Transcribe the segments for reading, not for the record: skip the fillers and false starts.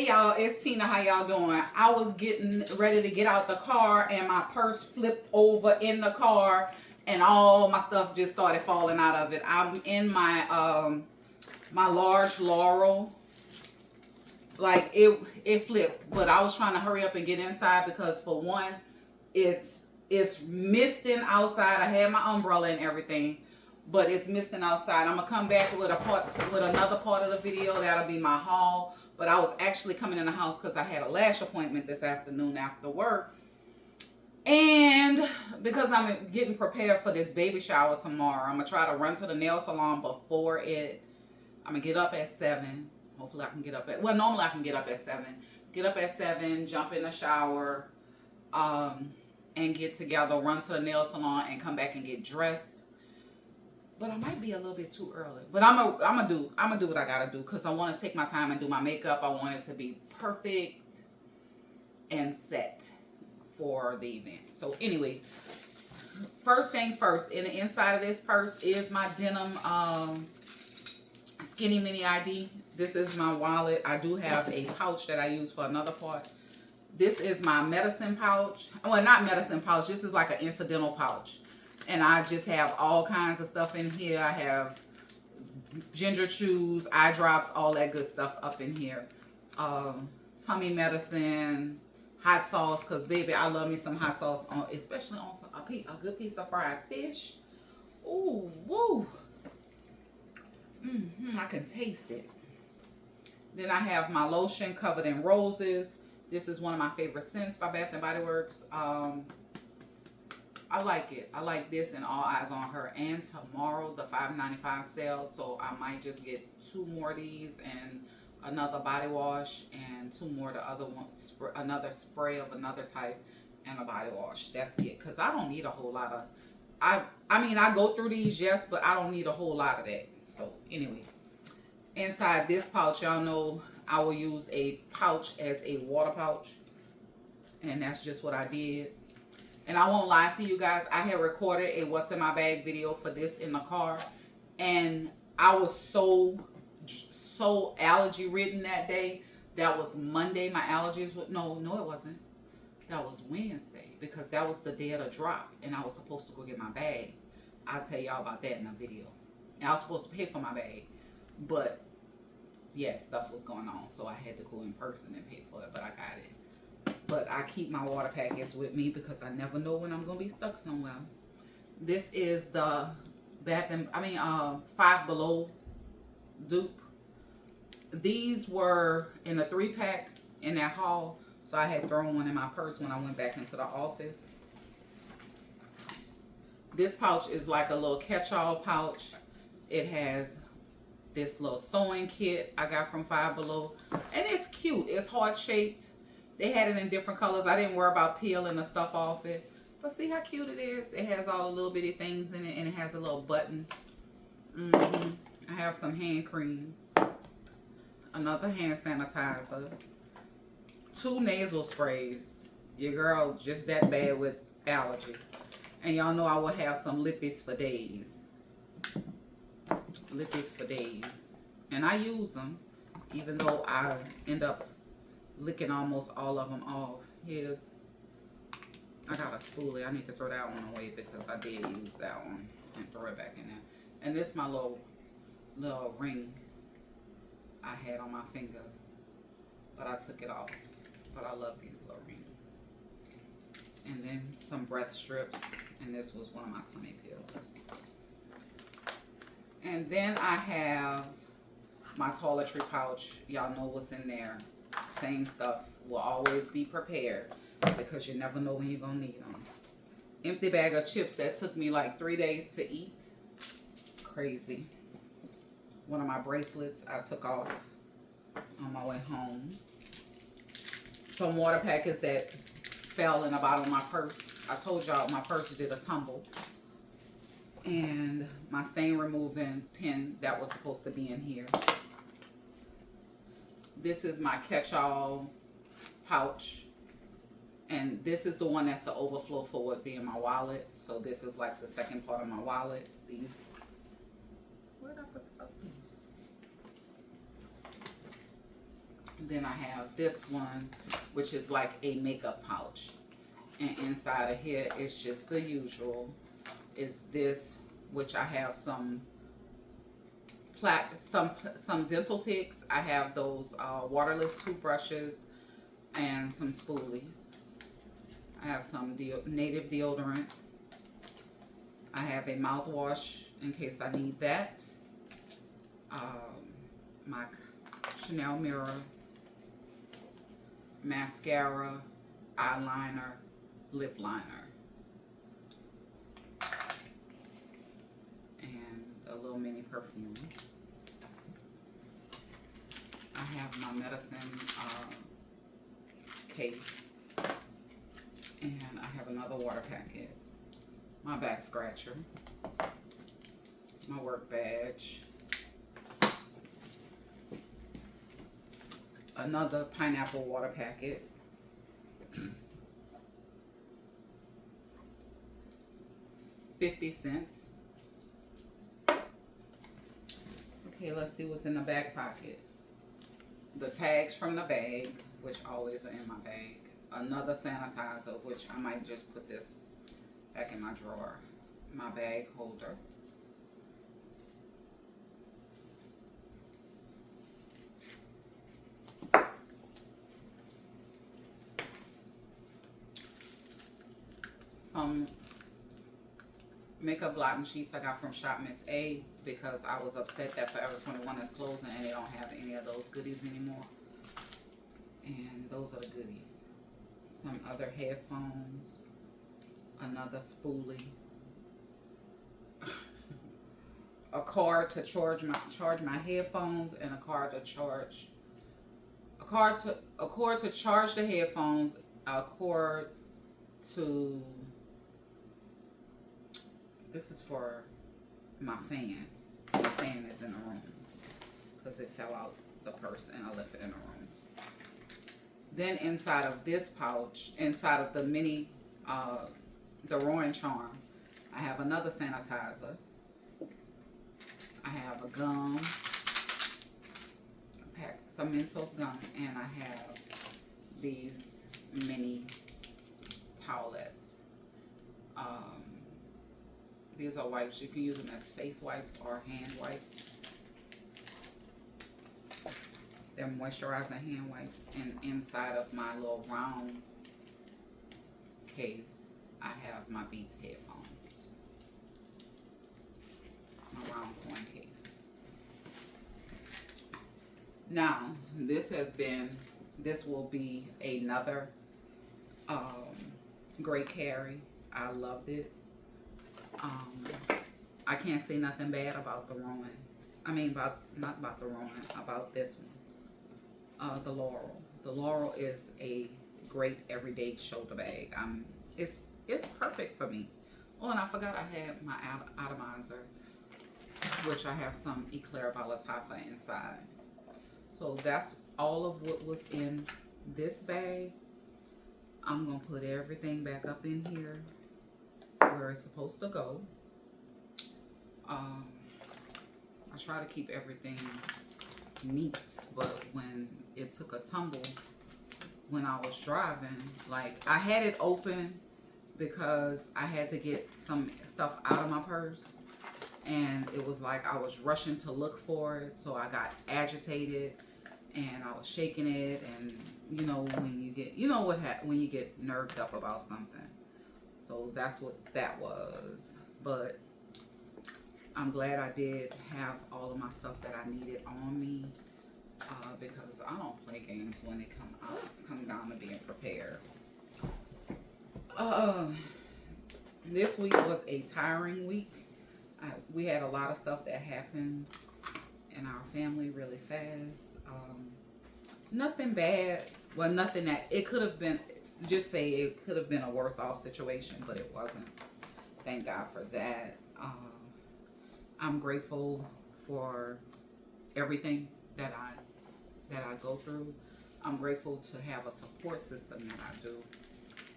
Hey y'all, it's Tina. How y'all doing? I was getting ready to get out the car and my purse flipped over in the car and all my stuff just started falling out of it. I'm in my my large Laurel. Like it flipped, but I was trying to hurry up and get inside because for one, it's misting outside. I had my umbrella and everything, but it's misting outside. I'm gonna come back with another part of the video. That'll be my haul. But I was actually coming in the house because I had a lash appointment this afternoon after work. And because I'm getting prepared for this baby shower tomorrow, I'm going to try to run to the nail salon before it. I'm going to get up at 7. Hopefully I can get up at, well, normally I can get up at 7. Get up at 7, jump in the shower, and get together, run to the nail salon, and come back and get dressed. But I might be a little bit too early. But I'm gonna do what I gotta do because I want to take my time and do my makeup. I want it to be perfect and set for the event. So anyway, first thing first, in the inside of this purse is my denim skinny mini ID. This is my wallet. I do have a pouch that I use for another part. This is my medicine pouch. Well, not medicine pouch. This is like an incidental pouch. And I just have all kinds of stuff in here. I have ginger chews, eye drops, all that good stuff up in here. Tummy medicine, hot sauce, because baby, I love me some hot sauce, especially on a good piece of fried fish. Ooh, woo. I can taste it. Then I have my lotion covered in roses. This is one of my favorite scents by Bath & Body Works. I like it. I like this and All Eyes on Her. And tomorrow, the $5.95 sale. So I might just get 2 more of these and another body wash and 2 more of the other ones. Another spray of another type and a body wash. That's it. Because I don't need a whole lot of... I mean, I go through these, yes, but I don't need a whole lot of that. So anyway, inside this pouch, y'all know I will use a pouch as a water pouch. And that's just what I did. And I won't lie to you guys, I had recorded a what's in my bag video for this in the car. And I was so allergy ridden that day. That was Monday. My allergies were, no, it wasn't. That was Wednesday because that was the day of the drop. And I was supposed to go get my bag. I'll tell y'all about that in a video. And I was supposed to pay for my bag. But yeah, stuff was going on. So I had to go in person and pay for it. But I got it. But I keep my water packets with me because I never know when I'm going to be stuck somewhere. This is the Five Below dupe. These were in a 3-pack in that haul. So I had thrown one in my purse when I went back into the office. This pouch is like a little catch-all pouch. It has this little sewing kit I got from Five Below. And it's cute. It's heart-shaped. They had it in different colors. I didn't worry about peeling the stuff off it. But see how cute it is? It has all the little bitty things in it. And it has a little button. I have some hand cream. Another hand sanitizer. 2 nasal sprays. Your girl just that bad with allergies. And y'all know I will have some lippies for days. Lippies for days. And I use them. Even though I end up licking almost all of them off. I got a spoolie. I need to throw that one away because I did use that one and throw it back in there. And this is my little ring I had on my finger, but I took it off. But I love these little rings. And then some breath strips, and this was one of my tummy pills. And then I have my toiletry pouch. Y'all know what's in there. Same stuff. Will always be prepared because you never know when you're going to need them. Empty bag of chips that took me like 3 days to eat. Crazy. One of my bracelets I took off on my way home. Some water packets that fell in the bottom of my purse. I told y'all my purse did a tumble. And my stain removing pen that was supposed to be in here. This is my catch-all pouch. And this is the one that's the overflow for what being my wallet. So this is like the second part of my wallet. These. Where did I put these? Then I have this one, which is like a makeup pouch. And inside of here is just the usual. Is this, which I have some some dental picks. I have those waterless toothbrushes and some spoolies. I have some native deodorant. I have a mouthwash in case I need that. My Chanel mirror, mascara, eyeliner, lip liner, and a little mini perfume. I have my medicine case, and I have another water packet, my back scratcher, my work badge, another pineapple water packet, 50 cents. Okay, let's see what's in the back pocket. The tags from the bag, which always are in my bag. Another sanitizer, which I might just put this back in my drawer. My bag holder. Some makeup blotting sheets I got from Shop Miss A because I was upset that Forever 21 is closing and they don't have any of those goodies anymore. And those are the goodies. Some other headphones, another spoolie, a cord to charge my headphones, and a cord to charge the headphones, a cord to, this is for my fan. My fan is in the room because it fell out the purse and I left it in the room. Then inside of this pouch, inside of the mini, the Roaring Charm, I have another sanitizer. I have a gum, some Mentos gum, and I have these mini towelettes. These are wipes. You can use them as face wipes or hand wipes. They're moisturizing hand wipes. And inside of my little round case, I have my Beats headphones. My round coin case. Now, this will be another great carry. I loved it. I can't say nothing bad about the Rowan. I mean, not about the Rowan, about this one. The Laurel. The Laurel is a great everyday shoulder bag. It's perfect for me. Oh, and I forgot I had my atomizer, which I have some Eclair Balatafa inside. So that's all of what was in this bag. I'm going to put everything back up in here where it's supposed to go. I try to keep everything neat, but when it took a tumble when I was driving, like I had it open because I had to get some stuff out of my purse, and it was like I was rushing to look for it, so I got agitated and I was shaking it, and you know when you get, when you get nerved up about something. So that's what that was. But I'm glad I did have all of my stuff that I needed on me, because I don't play games when it come down to being prepared. This week was a tiring week. We had a lot of stuff that happened in our family really fast. Nothing bad. Well, nothing that it could have been. Just say it could have been a worse off situation, but it wasn't. Thank God for that. I'm grateful for everything that I go through. I'm grateful to have a support system that I do,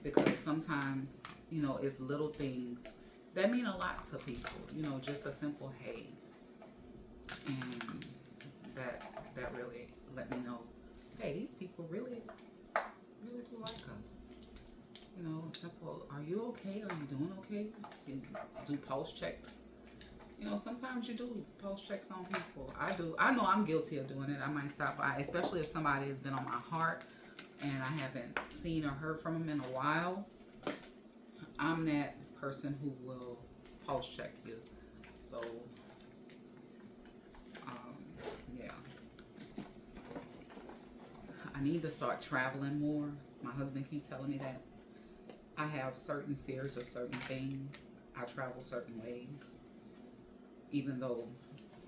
because sometimes, it's little things that mean a lot to people. Just a simple hey, and that really let me know hey, these people really, really do like us. You know, simple, are you okay? Are you doing okay? You do pulse checks. You know, sometimes you do pulse checks on people. I do. I know I'm guilty of doing it. I might stop by, especially if somebody has been on my heart and I haven't seen or heard from them in a while. I'm that person who will pulse check you. So, um, yeah. I need to start traveling more. My husband keeps telling me that. I have certain fears of certain things. I travel certain ways. Even though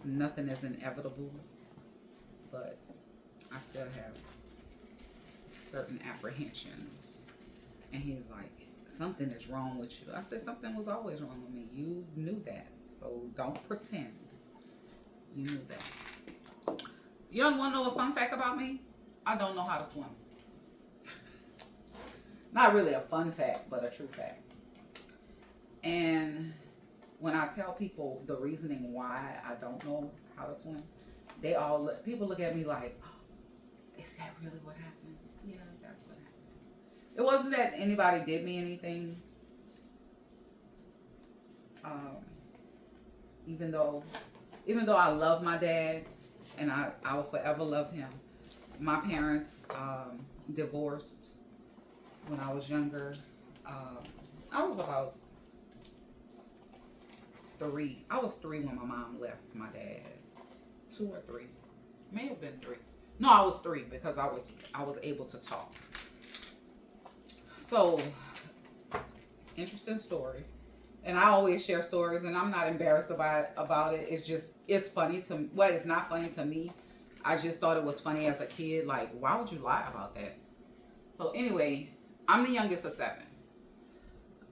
nothing is inevitable, but I still have certain apprehensions. And he's like, something is wrong with you. I said, something was always wrong with me. You knew that. So don't pretend you knew that. You don't want to know a fun fact about me? I don't know how to swim. Not really a fun fact, but a true fact. And when I tell people the reasoning why I don't know how to swim, people look at me like, oh, is that really what happened? Yeah, that's what happened. It wasn't that anybody did me anything. Even though I love my dad and I will forever love him. My parents divorced when I was younger. I was about 3. I was 3 when my mom left my dad. 2 or 3. May have been 3. No, I was 3 because I was able to talk. So, interesting story. And I always share stories, and I'm not embarrassed about it. It's funny to me. Well, it's not funny to me. I just thought it was funny as a kid. Like, why would you lie about that? So anyway, I'm the youngest of 7.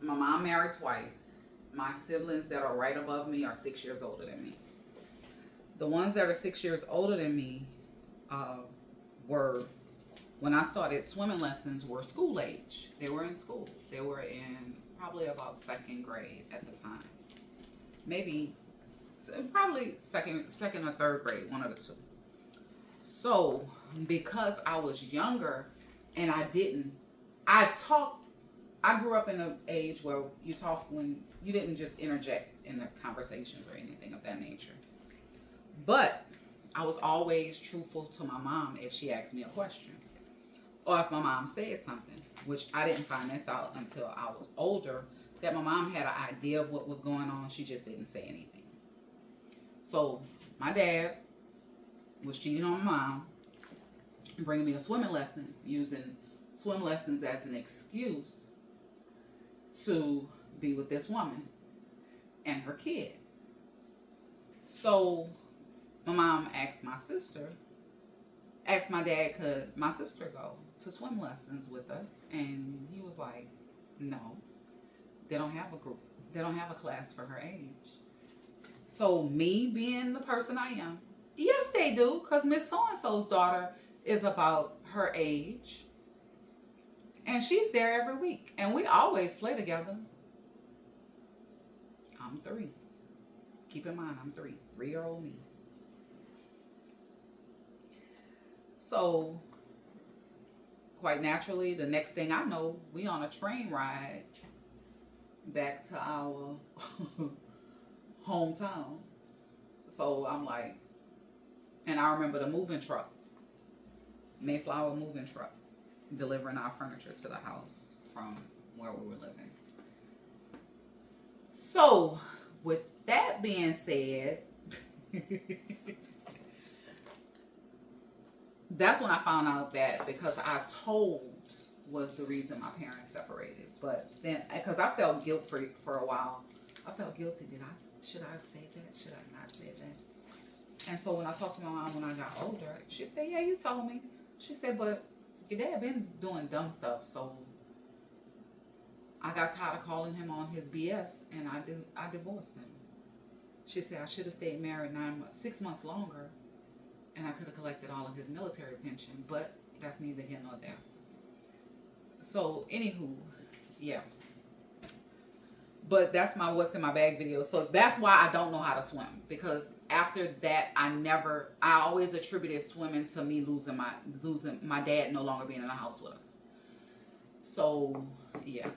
My mom married twice. My siblings that are right above me are 6 years older than me. The ones that are 6 years older than me were, when I started swimming lessons, were school age. They were in school. They were in probably about 2nd grade at the time. Maybe, probably second or 3rd grade, one of the two. So, because I was younger and I grew up in an age where you talk when you didn't just interject in the conversations or anything of that nature. But I was always truthful to my mom if she asked me a question. Or if my mom said something, which I didn't find this out until I was older, that my mom had an idea of what was going on. She just didn't say anything. So my dad was cheating on my mom, bringing me to swimming lessons, using swim lessons as an excuse to be with this woman and her kid. So my mom asked my dad, could my sister go to swim lessons with us? And he was like, no, they don't have a group. They don't have a class for her age. So me being the person I am, yes, they do, because Miss So-and-so's daughter is about her age. And she's there every week. And we always play together. I'm 3. Keep in mind, I'm 3. 3-year-old me. So, quite naturally, the next thing I know, we on a train ride back to our hometown. So I'm like, and I remember the moving truck, Mayflower moving truck, delivering our furniture to the house from where we were living. So, with that being said, that's when I found out that because I told was the reason my parents separated. But then, because I felt guilt for a while, I felt guilty. Should I have said that? Should I not say that? And so when I talked to my mom when I got older, she said, yeah, you told me. She said, but your dad been doing dumb stuff, so I got tired of calling him on his BS, and I divorced him. She said I should have stayed married 6 months longer, and I could have collected all of his military pension, but that's neither here nor there. So, anywho, yeah. But that's my what's in my bag video. So that's why I don't know how to swim, because after that I always attributed swimming to me losing my dad no longer being in the house with us. So yeah.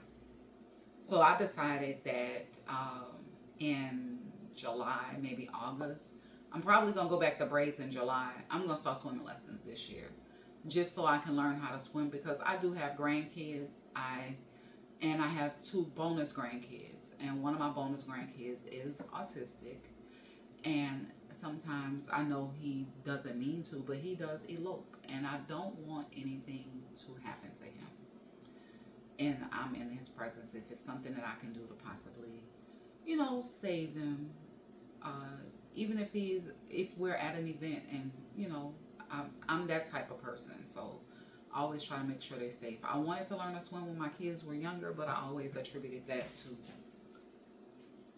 So I decided that in July, maybe August, I'm probably gonna go back to braids in July. I'm gonna start swimming lessons this year, just so I can learn how to swim, because I do have grandkids. I have 2 bonus grandkids, and one of my bonus grandkids is autistic, and sometimes I know he doesn't mean to, but he does elope, and I don't want anything to happen to him. And I'm in his presence if it's something that I can do to possibly, save him. Even if we're at an event, and I'm that type of person, so I always try to make sure they're safe. I wanted to learn to swim when my kids were younger, but I always attributed that to.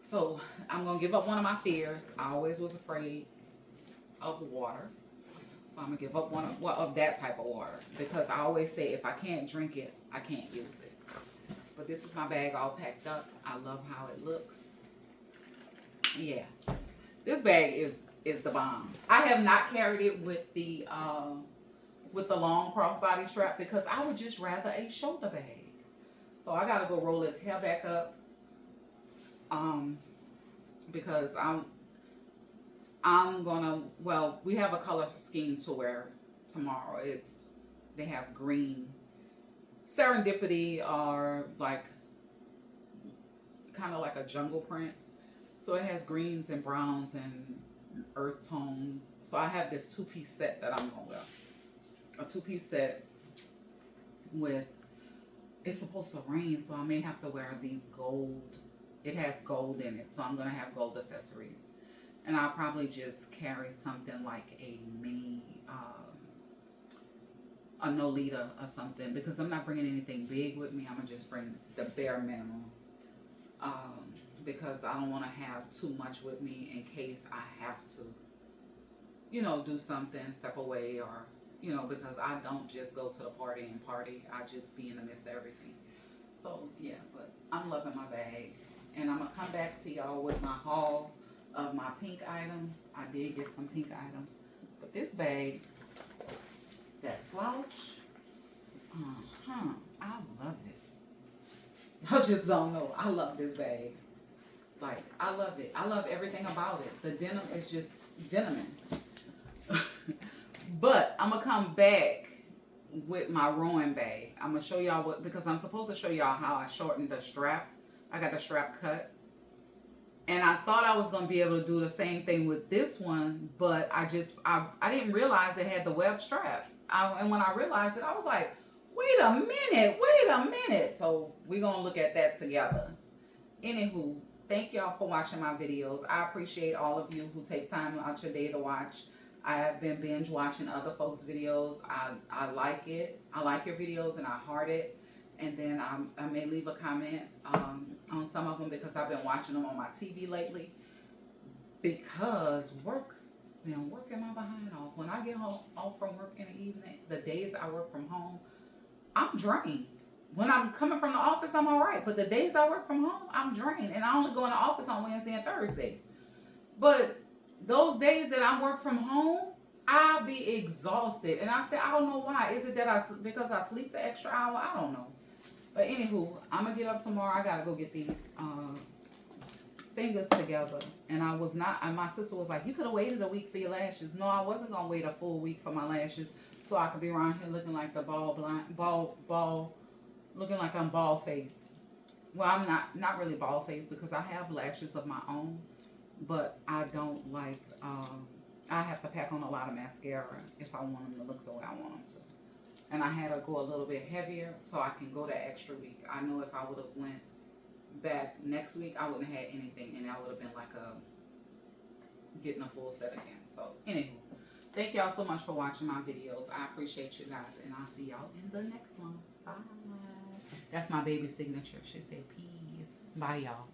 So I'm gonna give up one of my fears. I always was afraid of water, so I'm gonna give up one of that type of water, because I always say if I can't drink it, I can't use it. But this is my bag all packed up. I love how it looks. Yeah, this bag is the bomb. I have not carried it with the long crossbody strap, because I would just rather a shoulder bag. So I gotta go roll his hair back up. Because I'm gonna, well, we have a color scheme to wear tomorrow. They have green serendipity, or like kind of like a jungle print. So it has greens and browns and earth tones. So I have this 2-piece set that I'm gonna wear. A 2-piece set with, it's supposed to rain, so I may have to wear these gold. It has gold in it, so I'm gonna have gold accessories. And I'll probably just carry something like a mini, a Nolita or something, because I'm not bringing anything big with me. I'm gonna just bring the bare minimum, because I don't want to have too much with me in case I have to, do something, step away, or, because I don't just go to the party and party. I just be in the midst of everything. So yeah, but I'm loving my bag, and I'm gonna come back to y'all with my haul of my pink items. I did get some pink items, but this bag, that slouch, I love it. Y'all just don't know. I love this bag. Like, I love it. I love everything about it. The denim is just denim. But I'm gonna come back with my rowing bag. I'm gonna show y'all because I'm supposed to show y'all how I shortened the strap. I got the strap cut. And I thought I was going to be able to do the same thing with this one, but I didn't realize it had the web strap. And when I realized it, I was like, wait a minute. So we're going to look at that together. Anywho, thank y'all for watching my videos. I appreciate all of you who take time out your day to watch. I have been binge watching other folks' videos. I like it. I like your videos, and I heart it. And then I may leave a comment on some of them, because I've been watching them on my TV lately. Because been working my behind off. When I get off from work in the evening, the days I work from home, I'm drained. When I'm coming from the office, I'm all right. But the days I work from home, I'm drained. And I only go in the office on Wednesday and Thursdays. But those days that I work from home, I'll be exhausted. And I said, I don't know why. Is it that because I sleep the extra hour? I don't know. But anywho, I'm going to get up tomorrow. I got to go get these fingers together. And my sister was like, you could have waited a week for your lashes. No, I wasn't going to wait a full week for my lashes so I could be around here looking like the looking like I'm bald face. Well, I'm not really bald face, because I have lashes of my own. But I don't like, I have to pack on a lot of mascara if I want them to look the way I want them to. And I had to go a little bit heavier so I can go that extra week. I know if I would have went back next week, I wouldn't have had anything, and I would have been like getting a full set again. So anywho, thank y'all so much for watching my videos. I appreciate you guys, and I'll see y'all in the next one. Bye. That's my baby signature. She said peace. Bye, y'all.